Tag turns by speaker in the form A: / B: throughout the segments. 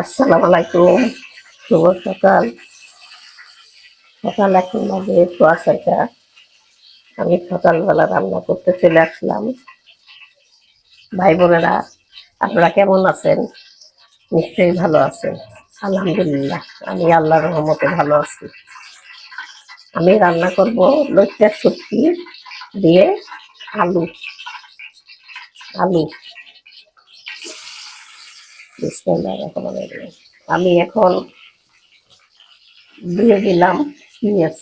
A: আসসালামু আলাইকুম, শুভ সকাল। সকাল এখন বাজে সোয়া ছয়টা। আমি সকালবেলা রান্না করতে চলে আসলাম। ভাই বোনেরা, আপনারা কেমন আছেন? নিশ্চয়ই ভালো আছেন। আলহামদুলিল্লাহ, আমি আল্লাহর রহমতে ভালো আছি। আমি রান্না করব লইট্টার শুটকি দিয়ে আলু আলু বিসমিল্লাহির রহমানির রহিম। আমি এখন দিয়ে দিলাম পেঁয়াজ।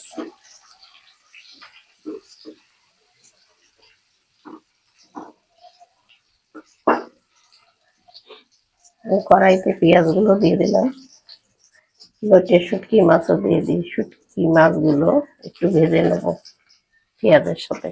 A: কড়াইতে পেঁয়াজগুলো দিয়ে দিলাম। লইটে শুটকি মাছও দিয়ে দিই। শুটকি মাছগুলো একটু ভেজে নেব পেঁয়াজের সাথে।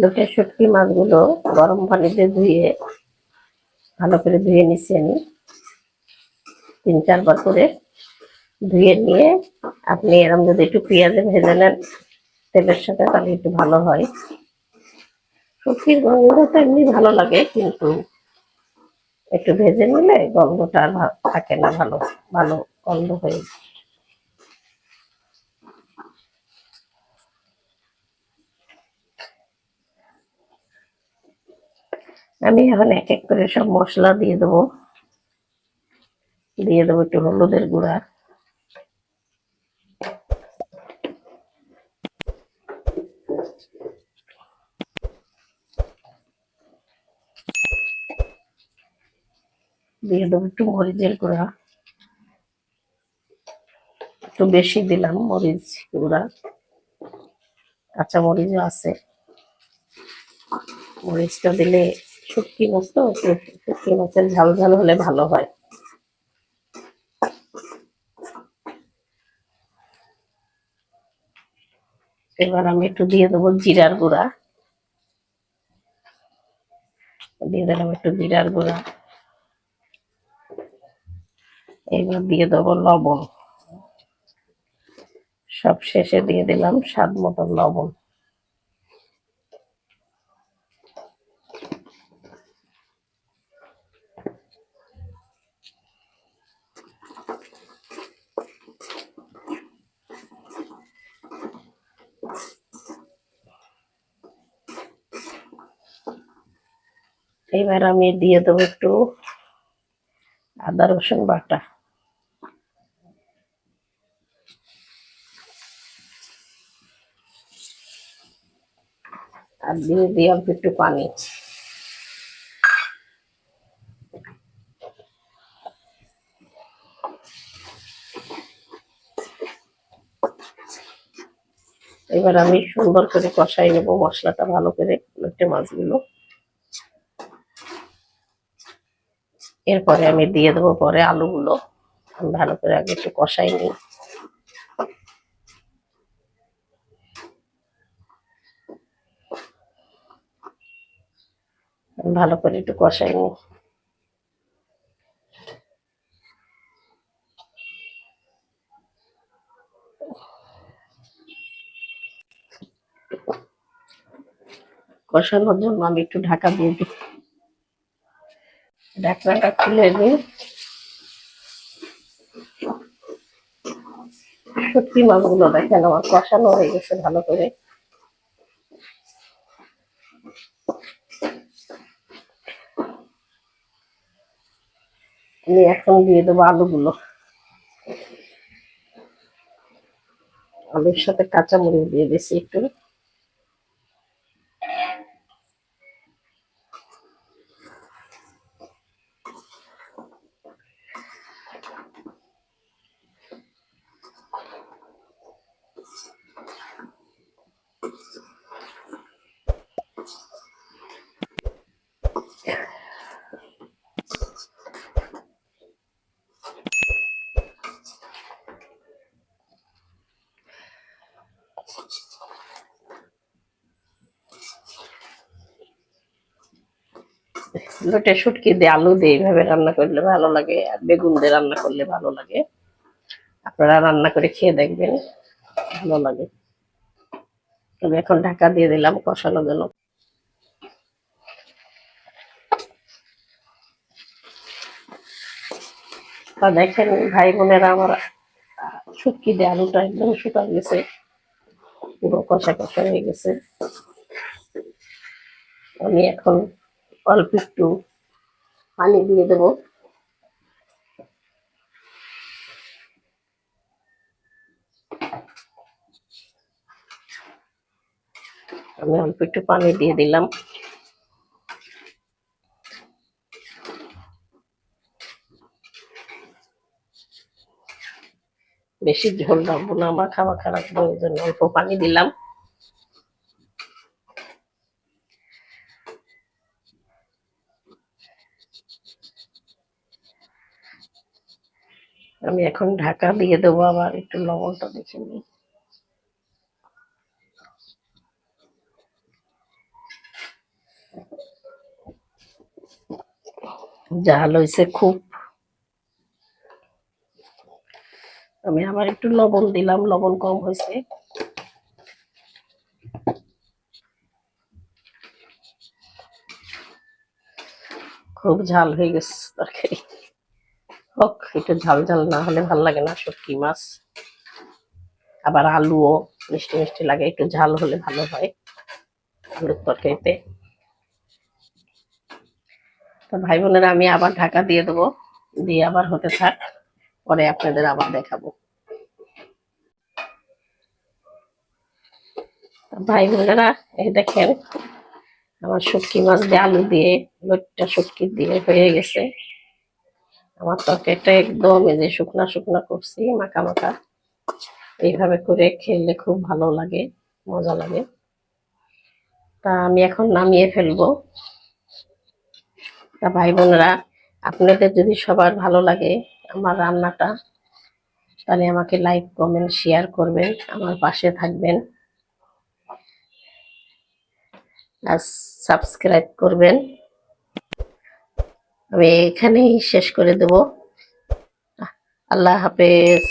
A: লইটে শুটকি মাছগুলো গরম পানিতে ধুয়ে ভালো করে ধুয়ে নিচ্ছি আমি 3-4 বার করে ধুয়ে নিয়ে আপনি এরকম যদি একটু পেঁয়াজে ভেজে নেন তেলের সাথে তাহলে একটু ভালো হয়। শুটকির গন্ধটা তো এমনি ভালো লাগে, কিন্তু একটু ভেজে নিলে গন্ধটা আর থাকে না, ভালো ভালো গন্ধ হয়ে। আমি এখন এক এক করে সব মশলা দিয়ে দেবো একটু হলুদের গুঁড়া, দিয়ে দেবো একটু মরিচের গুঁড়া, একটু বেশি দিলাম মরিচ গুঁড়া। কাঁচা মরিচও আছে, মরিচটা দিলে শুটকি মাছ তো শুটকি মাছের ঝাল ঝাল হলে ভালো হয়। এবার আমি একটু দিয়ে দেবো জিরার গুঁড়া, দিয়ে দিলাম একটু জিরার গুঁড়া। এবার দিয়ে দেবো লবণ, সব শেষে দিয়ে দিলাম স্বাদ মতো লবণ। এবার আমি দিয়ে দেবো একটু আদা রসুন বাটা, আর দিয়ে দিয়ে অল্প একটু পানি। এবার আমি সুন্দর করে কষাই নেবো মশলাটা ভালো করে লইট্টে মাছগুলো। এরপরে আমি দিয়ে দেবো পরে আলুগুলো। আমি ভালো করে আগে একটু কষাই নিই। ভালো করে একটু কষাই নিই। কষানোর জন্য আমি একটু ঢাকা দিয়ে দিই। ঢাকনাটা খুলে নিই। শুটকি মাছগুলো দেখেন আমার কষানো হয়ে গেছে ভালো করে। আমি এখন দিয়ে দেবো আলুগুলো। আলুর সাথে কাঁচামরিচ দিয়ে দিচ্ছি একটু। লোটে শুটকি দিয়ে আলু দিয়ে এইভাবে রান্না করলে ভালো লাগে, আর বেগুন দিয়ে রান্না করলে ভালো লাগে। আপনারা রান্না করে খেয়ে দেখবেন, ভালো লাগে। আমি এখন ঢাকা দিয়ে দিলাম কষানোর জন্য। তা দেখেন ভাই বোনেরা, আমার শুটকি দিয়ে আলুটা একদম শুকানো গেছে, পুরো কষা কষা হয়ে গেছে। আমি এখন অল্প একটু পানি দিয়ে দেবো। আমি অল্প একটু পানি দিয়ে দিলাম। বেশি ঝোল রাখবো না, আমার খাওয়া খারাপ, ওই জন্য অল্প পানি দিলাম। আমি এখন ঢাকা দিয়ে দেবো, আবার একটু লবণটা দেখে নিই। ঝাল হয়েছে খুব। আমি আবার একটু লবণ দিলাম, লবণ কম হয়েছে। খুব ঝাল হয়ে গেছে তরকারি। হোক, একটু ঝাল ঝাল না হলে ভাল লাগে না শুটকি মাছ। আবার আলুও মিষ্টি মিষ্টি লাগে, একটু ঝাল হলে ভালো হয় আলুর তরকারিতে। তো ভাই বোনেরা, আমি আবার ঢাকা দিয়ে দেবো, দিয়ে আবার হতে থাক, পরে আপনাদের আবার দেখাবো। ভাই বোনেরা, এই দেখেন আমার শুটকি মাছ দিয়ে আলু দিয়ে, লোটটা শুটকি দিয়ে হয়ে গেছে। আমার তরকারিটা একদম এই যে শুকনা শুকনা করছি, মাখা মাখা। এইভাবে করে খেলে খুব ভালো লাগে, মজা লাগে। তা আমি এখন নামিয়ে ফেলবো। তা ভাই বোনেরা, আপনাদের যদি সবার ভালো লাগে আমার রান্নাটা, তাহলে আমাকে লাইক কমেন্ট শেয়ার করবেন, আমার পাশে থাকবেন, আর সাবস্ক্রাইব করবেন। আমি এখানেই শেষ করে দেব। আল্লাহ হাফেজ।